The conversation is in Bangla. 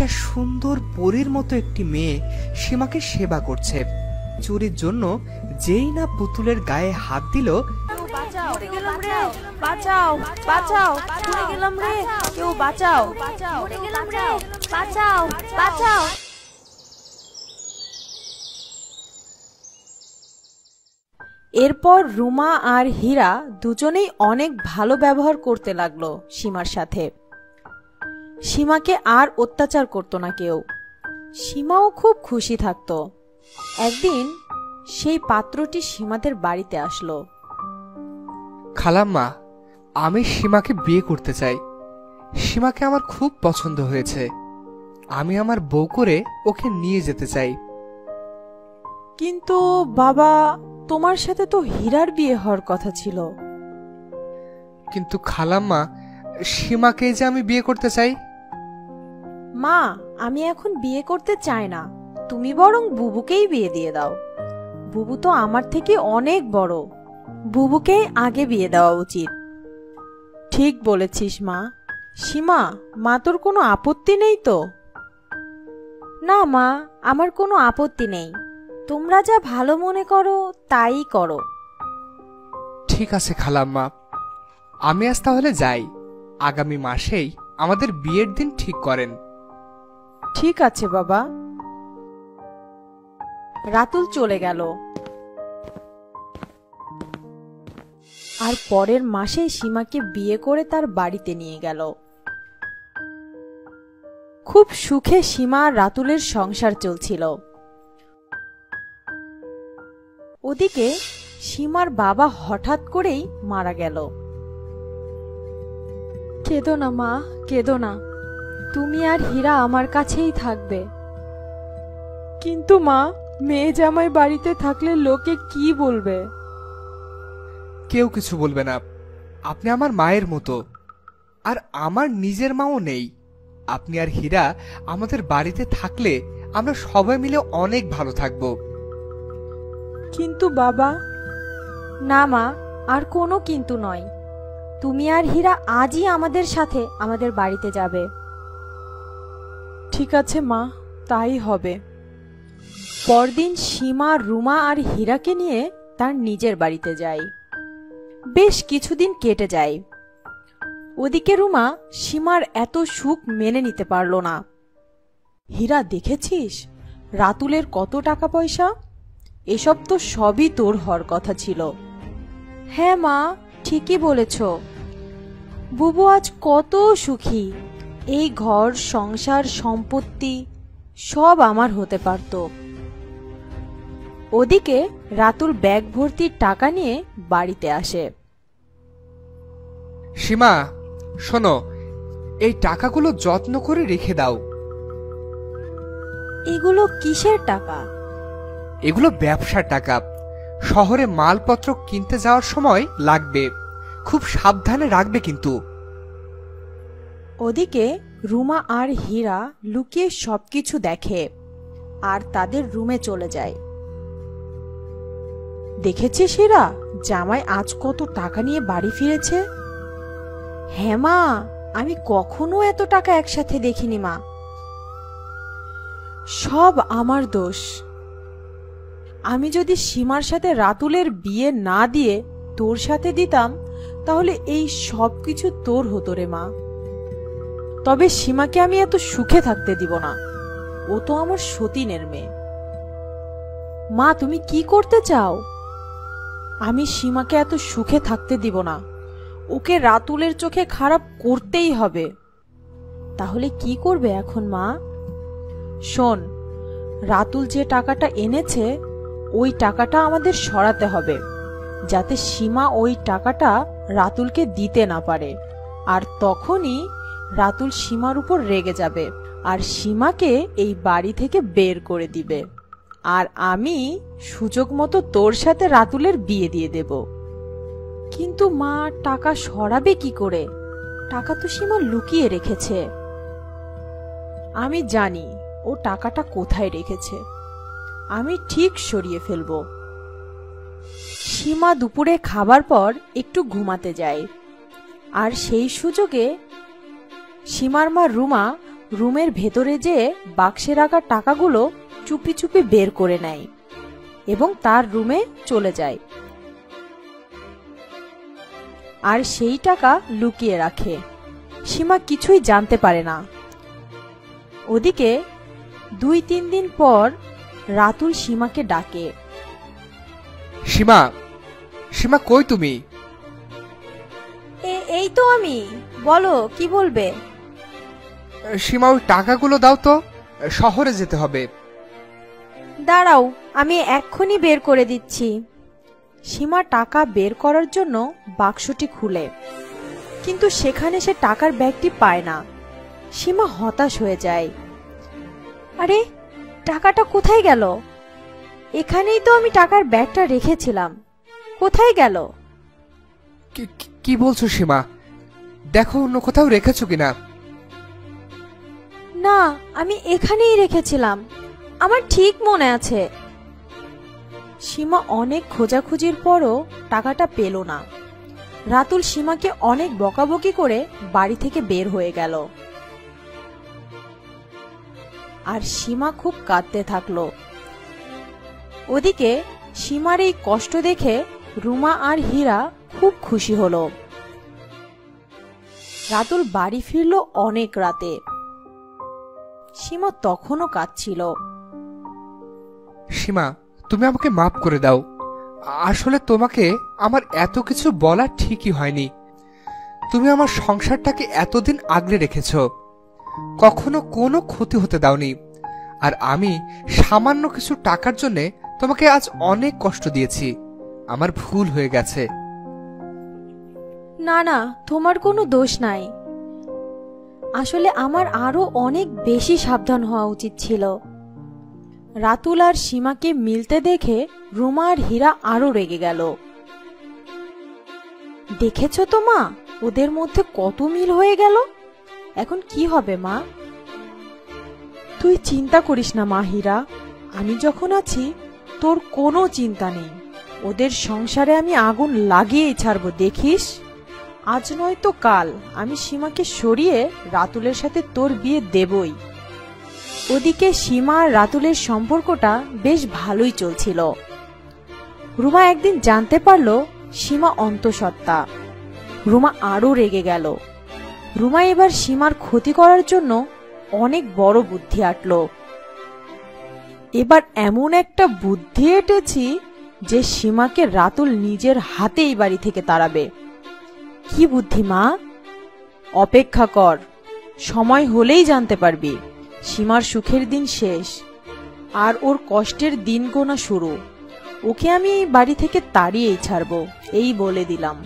একটা সুন্দর পরীর মতো একটি মেয়ে সীমাকে সেবা করছে। চুরির জন্য যেই না পুতুলের গায়ে হাত দিল, এরপর রুমা আর হীরা দুজনেই অনেক ভালো ব্যবহার করতে লাগলো সীমার সাথে। সীমাকে আর অত্যাচার করতো না কেউ। সীমাও খুব খুশি থাকতো। একদিন সেই পাত্রটি সীমাদের বাড়িতে আসলো। খালাম্মা, আমি সীমাকে বিয়ে করতে চাই। সীমাকে আমার খুব পছন্দ হয়েছে। আমি আমার বউ করে ওকে নিয়ে যেতে চাই। কিন্তু বাবা, তোমার সাথে তো হীরার বিয়ে হওয়ার কথা ছিল। কিন্তু খালাম্মা, সীমাকে যে আমি বিয়ে করতে চাই। মা, আমি এখন বিয়ে করতে চাই না। তুমি বরং বুবুকেই বিয়ে দিয়ে দাও। বুবু তো আমার থেকে অনেক বড়। বুবুকেই আগে বিয়ে দেওয়া উচিত। ঠিক বলেছিস মা। সীমা, মা তোর কোনো আপত্তি নেই তো? না মা, আমার কোনো আপত্তি নেই। তোমরা যা ভালো মনে করো তাই করো। ঠিক আছে খালাম্মা, আমি আজ তাহলে যাই। আগামী মাসেই আমাদের বিয়ের দিন ঠিক করেন। ঠিক আছে বাবা। রাতুল চলে গেল। আর পরের মাসেই সীমাকে বিয়ে করে তার বাড়িতে নিয়ে গেল। খুব সুখে সীমা আর রাতুলের সংসার চলছিল। ওদিকে সীমার বাবা হঠাৎ করেই মারা গেল। কেঁদো না মা, কেঁদো না। তুমি আর হীরা আমার কাছেই থাকবে। কিন্তু মা, মেয়ে জামাই বাড়িতে থাকলে লোকে কি বলবে? কেউ কিছু বলবে না। আপনি আমার মায়ের মতো, আর আমার নিজের মাও নেই। আপনি আর হীরা আমাদের বাড়িতে থাকলে আমরা সবাই মিলে অনেক ভালো থাকব। কিন্তু বাবা। না মা, আর কোনো কিন্তু নয়। তুমি আর হীরা আজই আমাদের সাথে আমাদের বাড়িতে যাবে। ঠিক আছে মা, তাই হবে। পরদিন সীমা, রুমা আর হীরাকে নিয়ে তার নিজের বাড়িতে যায়। বেশ কিছুদিন কেটে যায়। ওদিকে রুমা সীমার এত সুখ মেনে নিতে পারল না। হীরা, দেখেছিস রাতুলের কত টাকা পয়সা? এসব তো সবই তোর হওয়ার কথা ছিল। হ্যাঁ মা, ঠিকই বলেছ। বুবু আজ কত সুখী। এই ঘর, সংসার, সম্পত্তি সব আমার হতে পারত। ওদিকে রাতুল ব্যাগ ভর্তি টাকা নিয়ে বাড়িতে আসে। সীমা, শোনো, এই টাকাগুলো যত্ন করে রেখে দাও। এগুলো কিসের টাকা? এগুলো ব্যবসার টাকা। শহরে মালপত্র কিনতে যাওয়ার সময় লাগবে। খুব সাবধানে রাখবে কিন্তু। ওদিকে রুমা আর হীরা লুকিয়ে সবকিছু দেখে আর তাদের রুমে চলে যায়। দেখেছিস হীরা, জামাই আজ কত টাকা নিয়ে বাড়ি ফিরেছে? হ্যাঁ মা, আমি কখনো এত টাকা একসাথে দেখিনি মা। সব আমার দোষ। আমি যদি সীমার সাথে রাতুলের বিয়ে না দিয়ে তোর সাথে দিতাম, তাহলে এই সব কিছু তোর হতো রে মা। তবে সীমাকে আমি এত সুখে থাকতে দিব না। ও তো আমার সতীনের মেয়ে। মা, তুমি কি করতে চাও? আমি সীমাকে এত সুখে থাকতে দিব না। ওকে রাতুলের চোখে খারাপ করতেই হবে। তাহলে কি করবে এখন মা? শোন, রাতুল যে টাকাটা এনেছে ওই টাকাটা আমাদের সরাতে হবে, যাতে সীমা ওই টাকাটা রাতুলকে দিতে না পারে। আর তখনই রাতুল সীমার উপর রেগে যাবে আর সীমাকে এই বাড়ি থেকে বের করে দিবে। আর আমি সুযোগ মতো তোর সাথে রাতুলের বিয়ে দিয়ে দেব। কিন্তু মা, টাকা সরাবে কি করে? টাকা তো সীমা লুকিয়ে রেখেছে। আমি জানি ও টাকাটা কোথায় রেখেছে। আমি ঠিক সরিয়ে ফেলব। সীমা দুপুরে খাবার পর একটু ঘুমাতে যায়। আর সেই সুযোগে সীমার মা রুমা রুমের ভেতরে যেয়ে বাক্সে রাখা টাকাগুলো চুপি চুপি বের করে নেয় এবং তার রুমে চলে যায় আর সেই টাকা লুকিয়ে রাখে। সীমা কিছুই জানতে পারে না। ওদিকে 2-3 দিন পর রাতুল সীমাকে ডাকে। সীমা, সীমা কই তুমি? এই তো আমি, বলো কি বলবে? সীমা, ওই টাকাগুলো দাও তো, শহরে যেতে হবে। দাঁড়াও, আমি এক্ষুনি বের করে দিচ্ছি। সীমা টাকা বের করার জন্য বাক্সটি খুলে, কিন্তু সেখানে সে টাকার ব্যাগটি পায় না। সীমা হতাশ হয়ে যায়। আরে, টাকাটা কোথায় গেল? এখানেই তো আমি টাকার ব্যাগটা রেখেছিলাম, কোথায় গেল? কি বলছো সীমা? দেখো অন্য কোথাও রেখেছো কিনা। না, আমি এখানেই রেখেছিলাম, আমার ঠিক মনে আছে। সীমা অনেক খোঁজাখুঁজির পরও টাকাটা পেল না। রাতুল সীমাকে অনেক বকাবকি করে বাড়ি থেকে বের হয়ে গেল আর সীমা খুব কাঁদতে থাকলো। ওদিকে সীমার এই কষ্ট দেখে রুমা আর হীরা খুব খুশি হলো। রাতুল বাড়ি ফিরল অনেক রাতে। সীমা তখনও কাঁদছিল। সীমা, তুমি আমাকে মাফ করে দাও। আসলে তোমাকে আমার এত কিছু বলা ঠিকই হয়নি। তুমি আমার সংসারটাকে এতদিন আগলে রেখেছ, কখনো কোনো ক্ষতি হতে দাওনি। আর আমি সামান্য কিছু টাকার জন্য তোমাকে আজ অনেক কষ্ট দিয়েছি। আমার ভুল হয়ে গেছে। না না, তোমার কোনো দোষ নাই। আসলে আমার আরো অনেক বেশি সাবধান হওয়া উচিত ছিল। রাতুল আর সীমাকে মিলতে দেখে রুমা আর হীরা আরো রেগে গেল। দেখেছো তো মা, ওদের মধ্যে কত মিল হয়ে গেল। এখন কি হবে মা? তুই চিন্তা করিস না মা হীরা, আমি যখন আছি তোর কোনো চিন্তা নেই। ওদের সংসারে আমি আগুন লাগিয়েই ছাড়বো, দেখিস। আজ নয়তো কাল আমি সীমাকে সরিয়ে রাতুলের সাথে তোর বিয়ে দেবই। ওদিকে সীমা আর রাতুলের সম্পর্কটা বেশ ভালোই চলছিল। রুমা একদিন জানতে পারল সীমা অন্তঃসত্ত্বা। রুমা আরো রেগে গেল। রুমা এবার সীমার ক্ষতি করার জন্য অনেক বড় বুদ্ধি আঁটল। এবার এমন একটা বুদ্ধি এঁটেছি যে সীমাকে রাতুল নিজের হাতেই বাড়ি থেকে তাড়াবে। কি বুদ্ধি মা? অপেক্ষা কর, সময় হলেই জানতে পারবি। সীমার সুখের দিন শেষ আর ওর কষ্টের দিন গোনা শুরু। ওকে আমি বাড়ি থেকে তাড়িয়েই ছাড়বো, এই বলে দিলাম।